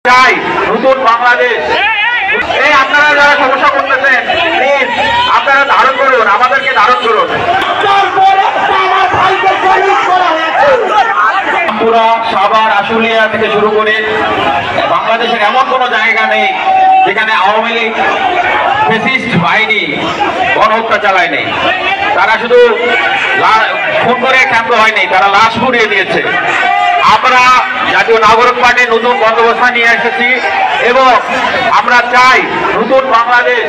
চাই নতুন বাংলাদেশ। এই আপনারা যারা সমস্যা করতেছেন প্লিজ আপনারা ধারণ করুন, আমাদেরকে ধারণ করুন। পুরা সাভার আশুলিয়া থেকে শুরু করে বাংলাদেশের এমন কোনো জায়গা নেই যেখানে আওয়ামী লীগ ফ্যাসিস্ট বাহিনী গণহত্যা চালায়নি। তারা শুধু খুন করে ক্ষান্ত হয়নি, তারা লাশ পুড়িয়ে দিয়েছে। আমরা জাতীয় নাগরিক পার্টির নতুন বন্দোবস্ত নিয়ে এসেছি এবং আমরা চাই নতুন বাংলাদেশ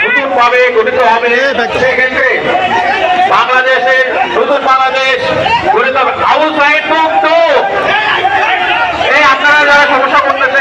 নতুন ভাবে গঠিত হবে। সেক্ষেত্রে বাংলাদেশের নতুন বাংলাদেশ গঠিত হবে। আবু সাইদ মুক্ত। এই আপনারা যারা সমস্যা করতেছেন